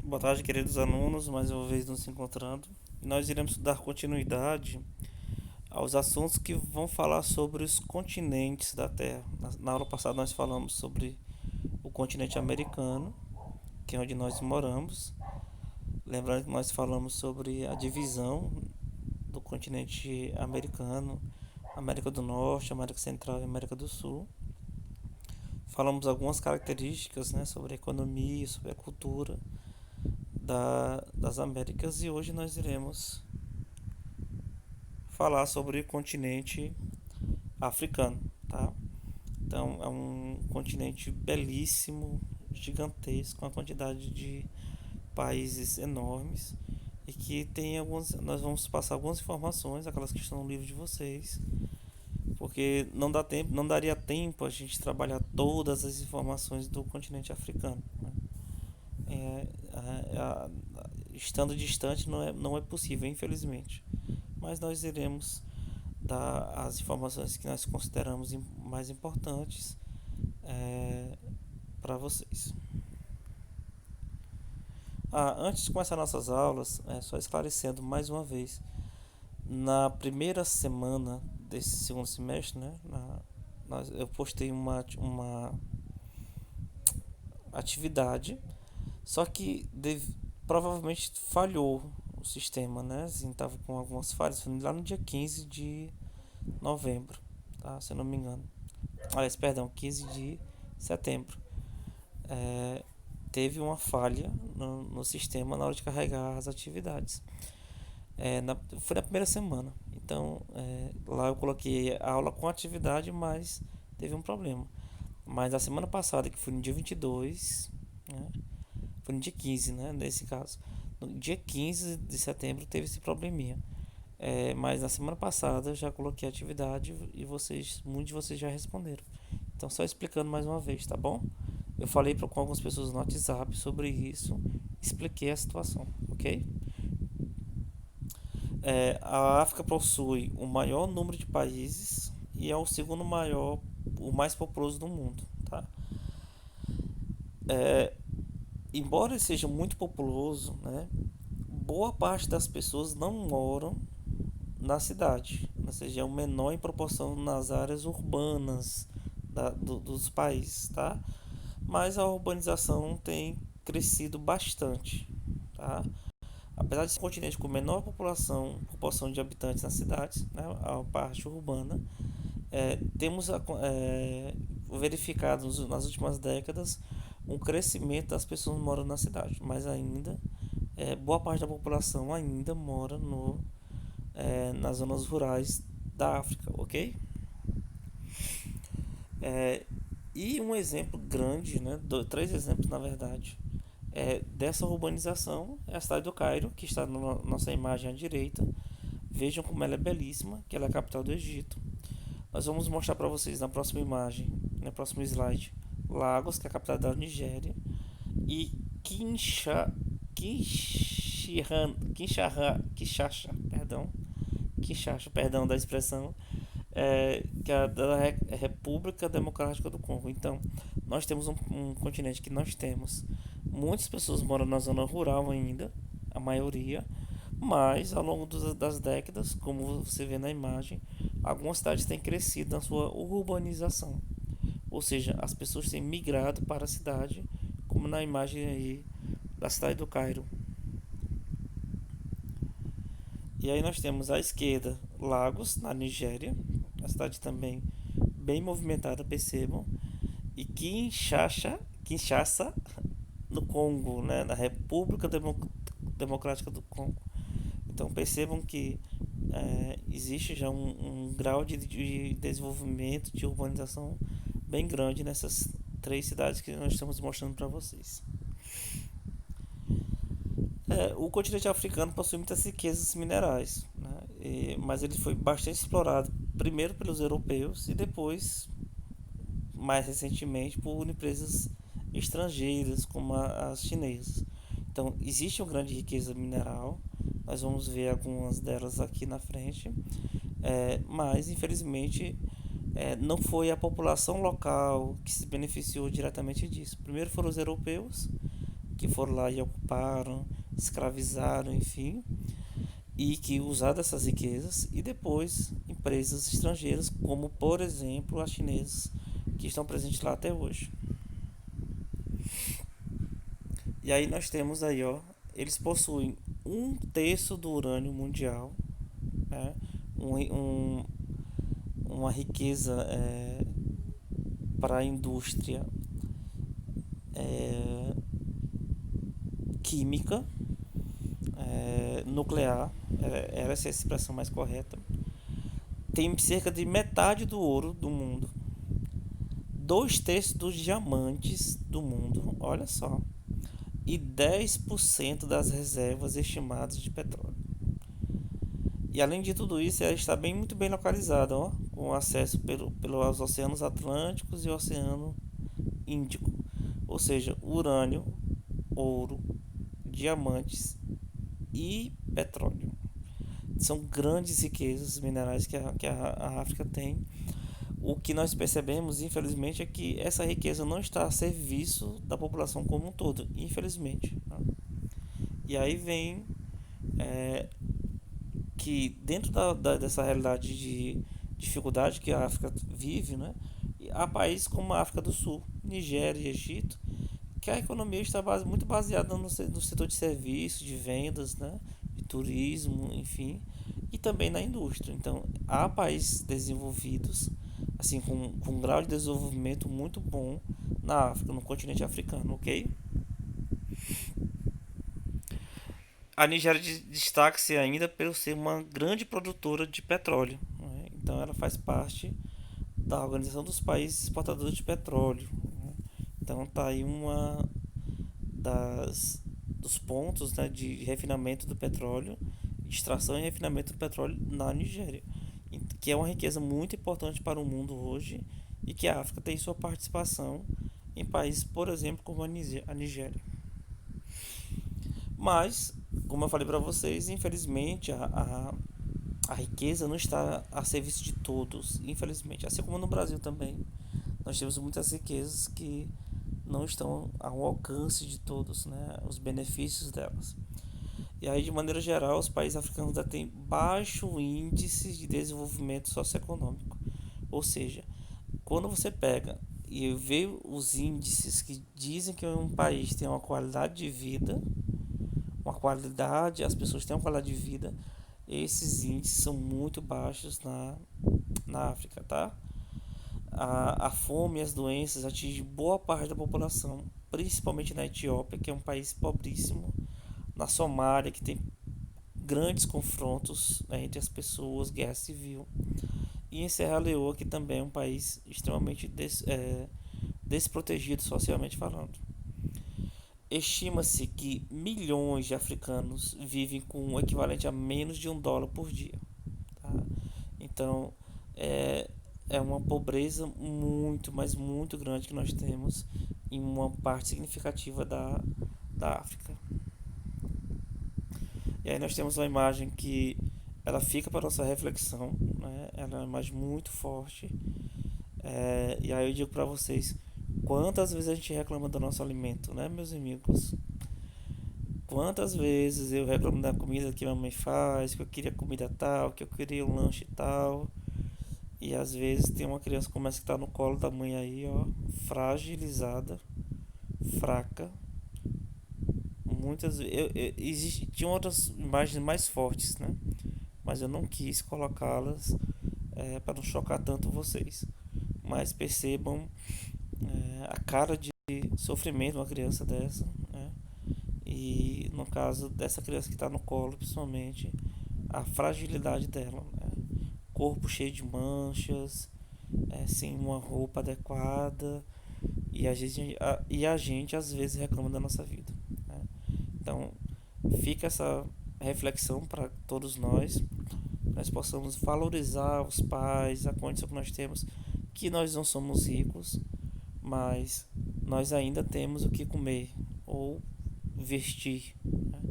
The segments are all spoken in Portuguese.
Boa tarde, queridos alunos, mais uma vez nos encontrando. Nós iremos dar continuidade aos assuntos que vão falar sobre os continentes da Terra. Na aula passada nós falamos sobre o continente americano, que é onde nós moramos. Lembrando que nós falamos sobre a divisão do continente americano, América do Norte, América Central e América do Sul. Falamos algumas características, né, sobre a economia, sobre a cultura das Américas e hoje nós iremos falar sobre o continente africano, tá? Então é um continente belíssimo, gigantesco, com uma quantidade de países enormes e que tem alguns, nós vamos passar algumas informações, aquelas que estão no livro de vocês, porque não daria tempo a gente trabalhar todas as informações do continente africano, né? É, estando distante não é possível, infelizmente. Mas nós iremos dar as informações que nós consideramos mais importantes para vocês. Antes de começar nossas aulas, só esclarecendo mais uma vez, na primeira semana desse segundo semestre, né, eu postei uma atividade, só que provavelmente falhou o sistema, né? Assim, tava com algumas falhas, foi lá no dia 15 de novembro, tá? Se eu não me engano. Aliás, perdão, 15 de setembro. É, teve uma falha no sistema na hora de carregar as atividades. Foi na primeira semana. Então, lá eu coloquei a aula com atividade, mas teve um problema. Mas a semana passada, que foi no dia 22, né? Foi no dia 15, né? Nesse caso. No dia 15 de setembro teve esse probleminha. Mas na semana passada eu já coloquei a atividade e muitos de vocês já responderam. Então, só explicando mais uma vez, tá bom? Eu falei com algumas pessoas no WhatsApp sobre isso, expliquei a situação, ok? A África possui o maior número de países e é o segundo maior, o mais populoso do mundo, tá? É, embora ele seja muito populoso, né, boa parte das pessoas não moram na cidade, ou seja, é o menor em proporção nas áreas urbanas dos países, tá? Mas a urbanização tem crescido bastante, tá? Apesar de ser um continente com menor proporção de habitantes nas cidades, né, a parte urbana, temos verificado nas últimas décadas um crescimento das pessoas morando na cidade, mas ainda boa parte da população ainda mora nas zonas rurais da África, ok? É, e um exemplo grande, né, três exemplos na verdade, dessa urbanização é a cidade do Cairo, que está na nossa imagem à direita. Vejam como ela é belíssima, que ela é a capital do Egito. Nós vamos mostrar para vocês na próxima imagem, no próximo slide, Lagos, que é a capital da Nigéria, e Kinshasa, perdão da expressão, que é da República Democrática do Congo. Então, nós temos um continente que nós temos muitas pessoas moram na zona rural ainda, a maioria, mas ao longo das décadas, como você vê na imagem, algumas cidades têm crescido na sua urbanização, ou seja, as pessoas têm migrado para a cidade, como na imagem aí da cidade do Cairo. E aí nós temos à esquerda Lagos, na Nigéria, a cidade também bem movimentada, percebam, e Kinshasa no Congo, né, na República Democrática do Congo. Então percebam que existe já um grau de desenvolvimento, de urbanização bem grande nessas três cidades que nós estamos mostrando para vocês. O continente africano possui muitas riquezas minerais, né? Mas ele foi bastante explorado primeiro pelos europeus e depois, mais recentemente, por empresas estrangeiras como as chinesas. Então, existe uma grande riqueza mineral, nós vamos ver algumas delas aqui na frente, mas infelizmente não foi a população local que se beneficiou diretamente disso. Primeiro foram os europeus, que foram lá e ocuparam, escravizaram, enfim, e que usaram essas riquezas, e depois empresas estrangeiras, como por exemplo as chinesas, que estão presentes lá até hoje. E aí nós temos aí, ó, eles possuem um terço do urânio mundial, né? um, um, uma riqueza para a indústria é, química, nuclear, era essa a expressão mais correta. Tem cerca de metade do ouro do mundo, dois terços dos diamantes do mundo, olha só, e 10% das reservas estimadas de petróleo. E além de tudo isso, ela está muito bem localizada, ó, com acesso pelos oceanos Atlânticos e Oceano Índico, ou seja, urânio, ouro, diamantes e petróleo. São grandes riquezas minerais que a África tem. O que nós percebemos, infelizmente, é que essa riqueza não está a serviço da população como um todo, infelizmente. Tá? E aí vem que dentro dessa realidade de dificuldade que a África vive, né, há países como a África do Sul, Nigéria e Egito, que a economia está muito baseada no setor de serviços, de vendas, né, de turismo, enfim, e também na indústria. Então, há países desenvolvidos, assim, com um grau de desenvolvimento muito bom na África, no continente africano, ok? A Nigéria destaca-se ainda por ser uma grande produtora de petróleo, né? Então, ela faz parte da Organização dos Países Exportadores de Petróleo, né? Então, tá aí uma dos pontos, né, de refinamento do petróleo, extração e refinamento do petróleo na Nigéria, que é uma riqueza muito importante para o mundo hoje e que a África tem sua participação em países, por exemplo, como a Nigéria. Mas, como eu falei para vocês, infelizmente a riqueza não está a serviço de todos, infelizmente. Assim como no Brasil também, nós temos muitas riquezas que não estão ao alcance de todos, né, os benefícios delas. E aí, de maneira geral, os países africanos ainda têm baixo índice de desenvolvimento socioeconômico. Ou seja, quando você pega e vê os índices que dizem que um país tem uma qualidade de vida, as pessoas têm uma qualidade de vida, esses índices são muito baixos na África, tá? A fome e as doenças atingem boa parte da população, principalmente na Etiópia, que é um país pobríssimo, na Somália, que tem grandes confrontos, né, entre as pessoas, guerra civil, e em Serra Leoa, que também é um país extremamente desprotegido socialmente falando. Estima-se que milhões de africanos vivem com o equivalente a menos de $1 por dia. Tá? Então, é, é uma pobreza muito, mas muito grande que nós temos em uma parte significativa da África. E aí nós temos uma imagem que ela fica para nossa reflexão, né? Ela é uma imagem muito forte. E aí eu digo para vocês, quantas vezes a gente reclama do nosso alimento, né, meus amigos? Quantas vezes eu reclamo da comida que a mamãe faz, que eu queria comida tal, que eu queria um lanche tal. E às vezes tem uma criança que começa a estar no colo da mãe aí, ó, fragilizada, fraca. Muitas tinham outras imagens mais fortes, né? Mas eu não quis colocá-las para não chocar tanto vocês. Mas percebam a cara de sofrimento de uma criança dessa, né? E no caso dessa criança que está no colo, principalmente, a fragilidade dela, né? Corpo cheio de manchas, sem uma roupa adequada, e a gente às vezes reclama da nossa vida, né? Então fica essa reflexão para todos nós possamos valorizar os pais, a condição que nós temos, que nós não somos ricos, mas nós ainda temos o que comer ou vestir, né?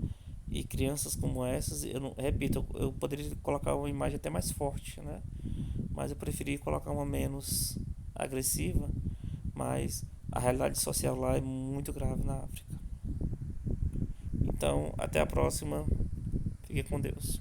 E crianças como essas, eu não, repito, eu poderia colocar uma imagem até mais forte, né? Mas eu preferi colocar uma menos agressiva, mas a realidade social lá é muito grave na África. Então, até a próxima. Fique com Deus.